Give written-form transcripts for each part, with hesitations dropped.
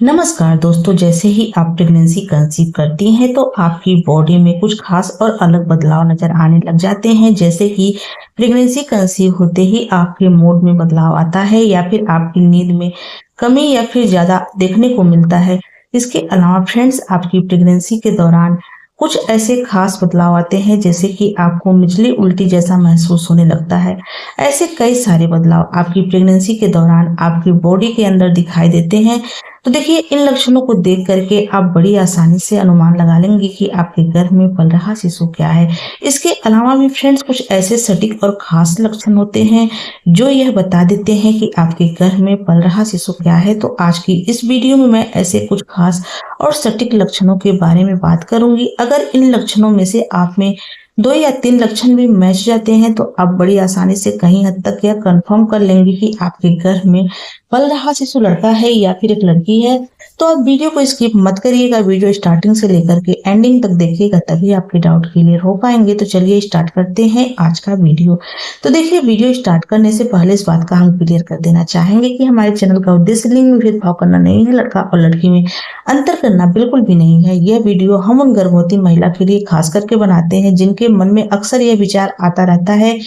नमस्कार दोस्तों, जैसे ही आप प्रेगनेंसी कंसीव करती हैं तो आपकी बॉडी में कुछ खास और अलग बदलाव नजर आने लग जाते हैं। जैसे कि प्रेगनेंसी कंसीव होते ही आपके मूड में बदलाव आता है या फिर आपकी नींद में कमी या फिर ज्यादा देखने को मिलता है। इसके अलावा फ्रेंड्स, आपकी प्रेगनेंसी के दौरान कुछ ऐसे खास बदलाव आते हैं जैसे कि आपको मिचली उल्टी जैसा महसूस होने लगता है। ऐसे कई सारे बदलाव आपकी प्रेगनेंसी के दौरान आपकी बॉडी के अंदर दिखाई देते हैं। तो देखिए, इन लक्षणों को देख करके आप बड़ी आसानी से अनुमान लगा लेंगे कि आपके गर्भ में पल रहा शिशु क्या है। इसके अलावा भी फ्रेंड्स, कुछ ऐसे सटीक और खास लक्षण होते हैं जो यह बता देते हैं कि आपके गर्भ में पल रहा शिशु क्या है। तो आज की इस वीडियो में मैं ऐसे कुछ खास और सटीक लक्षणों के बारे में बात करूंगी। अगर इन लक्षणों में से आप में 2 या 3 लक्षण भी मैच जाते हैं तो आप बड़ी आसानी से कहीं हद तक यह कंफर्म कर लेंगे कि आपके गर्भ में पल रहा शिशु लड़का है या फिर एक लड़की है। तो आप वीडियो को स्किप मत करिएगा, वीडियो स्टार्टिंग से लेकर के एंडिंग तक देखिएगा, तभी आपके डाउट क्लियर हो पाएंगे। तो चलिए स्टार्ट करते हैं आज का वीडियो। तो देखिए, वीडियो स्टार्ट करने से पहले इस बात का हम क्लियर कर देना चाहेंगे कि हमारे चैनल का उद्देश्य लिंग में भेदभाव करना नहीं है, लड़का और लड़की में अंतर करना बिल्कुल भी नहीं है। यह वीडियो हम उन गर्भवती महिला के लिए खास करके बनाते हैं जिनके मन में अक्सर यह विचार आता रहता है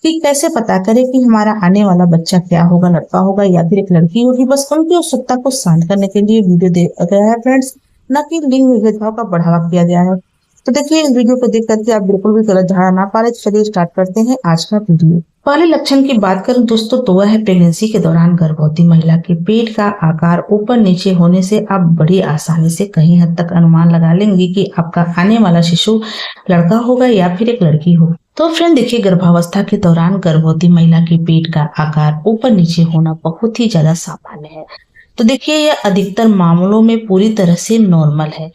कि कैसे पता करें कि हमारा आने वाला बच्चा क्या होगा, लड़का होगा या फिर एक लड़की होगी। बस उनकी उत्सुकता को शांत करने के लिए वीडियो दिया गया है फ्रेंड्स, न कि लिंग भेदभाव का बढ़ावा किया गया है। तो देखिए, इस वीडियो को देख करके आप बिल्कुल भी गलत धारणा ना पा रहे। तो चलिए स्टार्ट करते हैं आज का वीडियो। पहले लक्षण की बात करूं दोस्तों, तो वह है प्रेगनेंसी के दौरान गर्भवती महिला के पेट का आकार ऊपर नीचे होने से आप बड़ी आसानी से कहीं हद तक अनुमान लगा लेंगे कि आपका आने वाला शिशु लड़का होगा या फिर एक लड़की होगी। तो फ्रेंड देखिए, गर्भावस्था के दौरान गर्भवती महिला के पेट का आकार ऊपर नीचे होना बहुत ही ज्यादा सामान्य है। तो देखिए, यह अधिकतर मामलों में पूरी तरह से नॉर्मल है।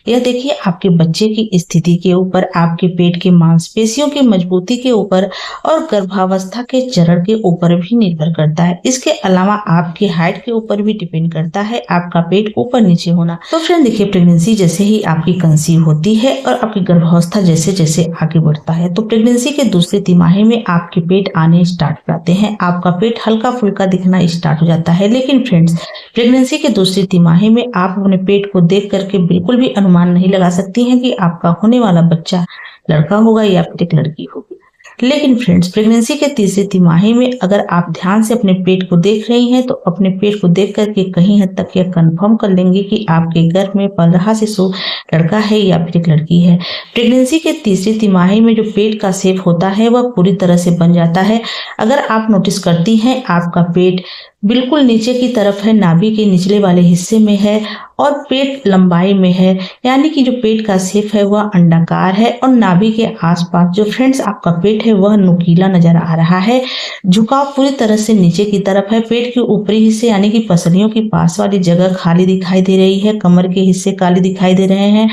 यह देखिए, आपके बच्चे की स्थिति के ऊपर, आपके पेट के मांसपेशियों की मजबूती के ऊपर और गर्भावस्था के चरण के ऊपर भी निर्भर करता है। इसके अलावा आपकी हाइट के ऊपर भी डिपेंड करता है आपका पेट ऊपर नीचे होना। तो फ्रेंड देखिए, प्रेगनेंसी जैसे ही आपकी कंसीव होती है और आपकी गर्भावस्था जैसे जैसे आगे बढ़ता है तो प्रेगनेंसी के दूसरी तिमाही में आपके पेट आने स्टार्ट हो जाते हैं, आपका पेट हल्का फुल्का दिखना स्टार्ट हो जाता है। लेकिन फ्रेंड्स, प्रेगनेंसी के दूसरी तिमाही में आप अपने पेट को देख करके बिल्कुल भी अनुमान नहीं लगा सकती हैं कि आपका होने वाला बच्चा लड़का होगा या फिर एक लड़की होगी। लेकिन फ्रेंड्स, प्रेगनेंसी के तीसरी तिमाही में अगर आप ध्यान से अपने पेट को देख रही हैं तो अपने पेट को देख करके कहीं हद तक यह कंफर्म कर लेंगे कि आपके गर्भ में पल रहा शिशु लड़का है या फिर एक लड़की है। प्रेगनेंसी के तीसरी तिमाही में जो पेट का शेप होता है वह पूरी तरह से बन जाता है। अगर आप नोटिस करती हैं, आपका पेट बिल्कुल नीचे की तरफ है, नाभि के निचले वाले हिस्से में है और पेट लंबाई में है, यानी कि जो पेट का शेप है वह अंडाकार है और नाभि के आसपास जो फ्रेंड्स आपका पेट है वह नुकीला नजर आ रहा है। झुकाव पूरी तरह से नीचे की तरफ है। पेट के ऊपरी हिस्से यानी कि पसलियों के पास वाली जगह खाली दिखाई दे रही है, कमर के हिस्से काले दिखाई दे रहे हैं,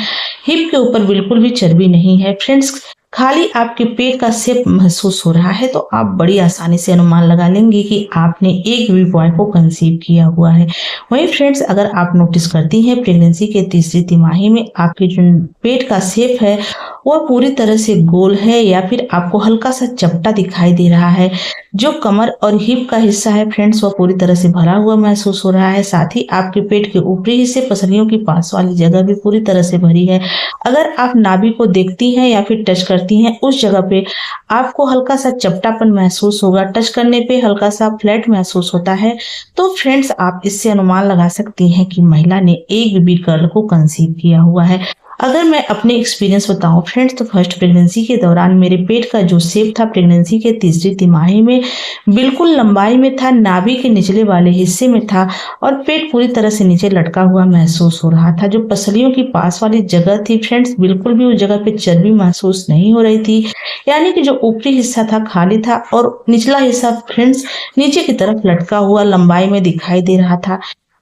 हिप के ऊपर बिल्कुल भी चर्बी नहीं है। फ्रेंड्स, खाली आपके पेट का शेप महसूस हो रहा है तो आप बड़ी आसानी से अनुमान लगा लेंगे कि आपने एक बेबी बॉय को कंसीव किया हुआ है। वहीं फ्रेंड्स, अगर आप नोटिस करती हैं, प्रेगनेंसी के तीसरी तिमाही में आपके जो पेट का शेप है वह पूरी तरह से गोल है या फिर आपको हल्का सा चपटा दिखाई दे रहा है। जो कमर और हिप का हिस्सा है फ्रेंड्स, वह पूरी तरह से भरा हुआ महसूस हो रहा है। साथ ही आपके पेट के ऊपरी हिस्से, पसलियों की पास वाली जगह भी पूरी तरह से भरी है। अगर आप नाभि को देखती हैं या फिर टच करती हैं, उस जगह पे आपको हल्का सा चपटापन महसूस होगा, टच करने पे हल्का सा फ्लैट महसूस होता है। तो फ्रेंड्स, आप इससे अनुमान लगा सकती हैं कि महिला ने एक बेबी गर्ल को कंसीव किया हुआ है। अगर मैं अपने एक्सपीरियंस बताऊं फ्रेंड्स, तो फर्स्ट प्रेगनेंसी के दौरान मेरे पेट का जो शेप था प्रेगनेंसी के तीसरी तिमाही में बिल्कुल लंबाई में था, नाभि के निचले वाले हिस्से में था और पेट पूरी तरह से नीचे लटका हुआ महसूस हो रहा था। जो पसलियों की पास वाली जगह थी फ्रेंड्स, बिल्कुल भी उस जगह पे चर्बी महसूस नहीं हो रही थी, यानी कि जो ऊपरी हिस्सा था खाली था और निचला हिस्सा फ्रेंड्स नीचे की तरफ लटका हुआ लंबाई में दिखाई दे रहा था।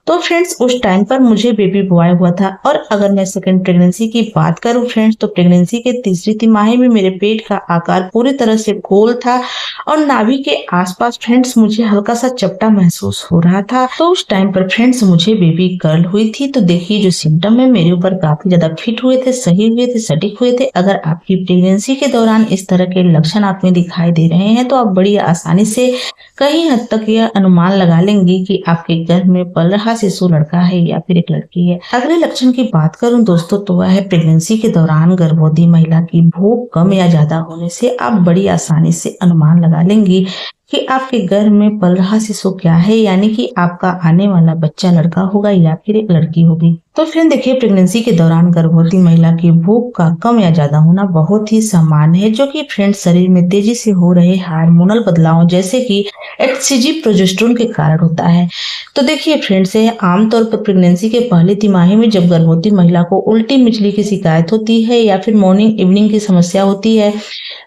तो फ्रेंड्स, उस टाइम पर मुझे बेबी बॉय हुआ था। और अगर मैं सेकंड प्रेगनेंसी की बात करूं फ्रेंड्स, तो प्रेगनेंसी के तीसरी तिमाही में मेरे पेट का आकार पूरी तरह से गोल था और नाभि के आसपास फ्रेंड्स मुझे हल्का सा चपटा महसूस हो रहा था। तो उस टाइम पर फ्रेंड्स मुझे बेबी गर्ल हुई थी। तो देखिए, जो सिम्टम है मेरे ऊपर काफी ज्यादा फिट हुए थे, सही हुए थे, सटीक हुए थे। अगर आपकी प्रेगनेंसी के दौरान इस तरह के लक्षण आप में दिखाई दे रहे हैं तो आप बड़ी आसानी से कहीं हद तक यह अनुमान लगा लेंगे कि आपके गर्भ में पल रहा 15 शिशु लड़का है या फिर एक लड़की है। अगले लक्षण की बात करूं दोस्तों तो वह है प्रेगनेंसी के दौरान गर्भवती महिला की भूख कम या ज्यादा होने से आप बड़ी आसानी से अनुमान लगा लेंगी कि आपके गर्भ में पल रहा शिशु क्या है, यानी कि आपका आने वाला बच्चा लड़का होगा या फिर एक लड़की होगी। तो फ्रेंड देखिए, प्रेगनेंसी के दौरान गर्भवती महिला की भूख का कम या ज्यादा होना बहुत ही सामान्य है, जो कि फ्रेंड शरीर में तेजी से हो रहे हार्मोनल बदलाव जैसे कि एचसीजी प्रोजेस्टेरोन के कारण होता है। तो देखिए फ्रेंड्स, आमतौर पर प्रेगनेंसी के पहली तिमाही में जब गर्भवती महिला को उल्टी मिचली की शिकायत होती है या फिर मॉर्निंग इवनिंग की समस्या होती है,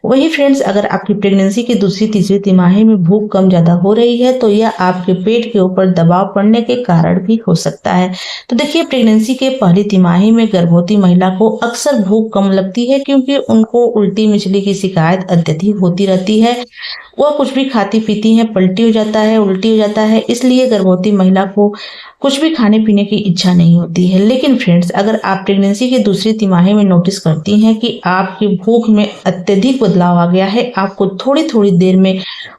वही फ्रेंड्स अगर आपकी प्रेगनेंसी की दूसरी तीसरी तिमाही में भूख कम ज्यादा हो रही है तो यह आपके पेट के ऊपर दबाव पड़ने के कारण भी हो सकता है। तो देखिए, प्रेगनेंसी के पहली तिमाही में गर्भवती महिला को अक्सर भूख कम लगती है क्योंकि उनको उल्टी मिचली की शिकायत अत्यधिक होती रहती है। वह कुछ भी खाती पीती हैं, पलटी हो जाता है, उल्टी हो जाता है, इसलिए गर्भवती महिला को कुछ भी खाने पीने की इच्छा नहीं होती है। लेकिन फ्रेंड्स, अगर आप प्रेगनेंसी की दूसरी तिमाही में नोटिस करती हैं कि आपकी भूख में अत्यधिक बदलाव आ गया है, आपको थोड़ी थोड़ी देर में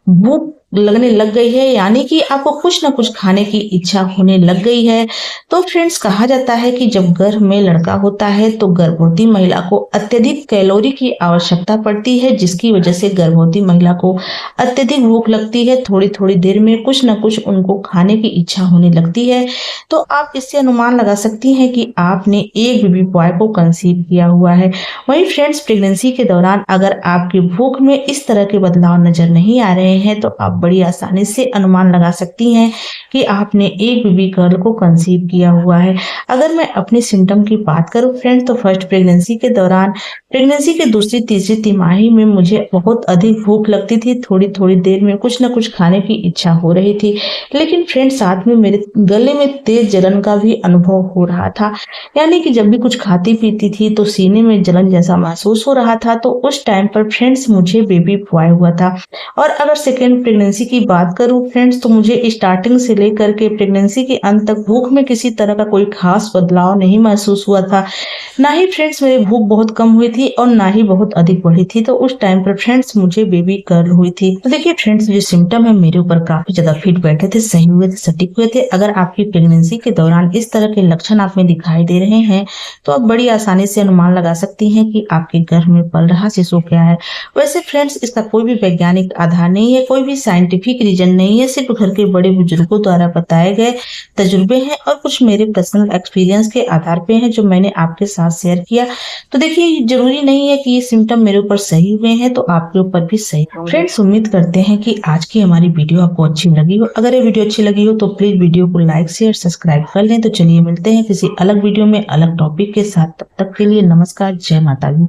भूख लगने लग गई है, यानी कि आपको कुछ ना कुछ खाने की इच्छा होने लग गई है, तो फ्रेंड्स कहा जाता है कि जब गर्भ में लड़का होता है तो गर्भवती महिला को अत्यधिक कैलोरी की आवश्यकता पड़ती है, जिसकी वजह से गर्भवती महिला को अत्यधिक भूख लगती है। थोड़ी थोड़ी देर में कुछ ना कुछ उनको खाने की इच्छा होने लगती है। तो आप इससे अनुमान लगा सकती हैं कि आपने एक बेबी बॉय को कंसीव किया हुआ है। वहीं फ्रेंड्स, प्रेगनेंसी के दौरान अगर आपकी भूख में इस तरह के बदलाव नजर नहीं आ रहे हैं तो आप बड़ी आसानी से अनुमान लगा सकती हैं कि आपने एक बेबी गर्ल को कंसीव किया हुआ है। अगर मैं अपनी सिम्टम की बात करूं फ्रेंड्स, तो फर्स्ट प्रेगनेंसी के दौरान प्रेगनेंसी के दूसरी तीसरी तिमाही में मुझे बहुत अधिक भूख लगती थी, थोड़ी थोड़ी देर में कुछ न कुछ खाने की इच्छा हो रही थी। लेकिन फ्रेंड्स, साथ में मेरे गले में तेज जलन का भी अनुभव हो रहा था, यानी कि जब भी कुछ खाती पीती थी तो सीने में जलन जैसा महसूस हो रहा था। तो उस टाइम पर फ्रेंड्स मुझे बेबी बॉय हुआ था। और अगर सेकेंड प्रेगनेंसी की बात करूं फ्रेंड्स, तो मुझे स्टार्टिंग से लेकर के प्रेगनेंसी के अंत तक भूख में किसी तरह का कोई खास बदलाव नहीं महसूस हुआ था। ना ही फ्रेंड्स मेरी भूख बहुत कम हुई थी और ना ही बहुत अधिक बढ़ी थी। तो उस टाइम पर फ्रेंड्स मुझे बेबी गर्ल हुई थी। तो देखिए फ्रेंड्स, जो सिम्टम है मेरे ऊपर काफी ज्यादा फिट बैठे थे, सही हुए थे, सटीक हुए थे। अगर आपकी प्रेगनेंसी के दौरान इस तरह के लक्षण आप में दिखाई दे रहे हैं तो आप बड़ी आसानी से अनुमान लगा सकती हैं कि आपके गर्भ में पल रहा शिशु क्या है। वैसे फ्रेंड्स, इसका कोई भी वैज्ञानिक आधार नहीं है, कोई भी साइंटिफिक रीजन नहीं है, सिर्फ घर के बड़े बुजुर्गों द्वारा बताए गए तजुर्बे हैं और कुछ मेरे पर्सनल एक्सपीरियंस के आधार पे हैं जो मैंने आपके साथ शेयर किया। तो देखिए, जरूरी नहीं है कि ये सिम्टम मेरे ऊपर सही हुए हैं तो आपके ऊपर भी सही होंगे। फ्रेंड्स, उम्मीद करते हैं कि आज की हमारी वीडियो आपको अच्छी लगी हो। अगर ये वीडियो अच्छी लगी हो तो प्लीज वीडियो को लाइक शेयर सब्सक्राइब कर लें। तो चलिए मिलते हैं किसी अलग वीडियो में अलग टॉपिक के साथ। तब तक के लिए नमस्कार, जय माता दी।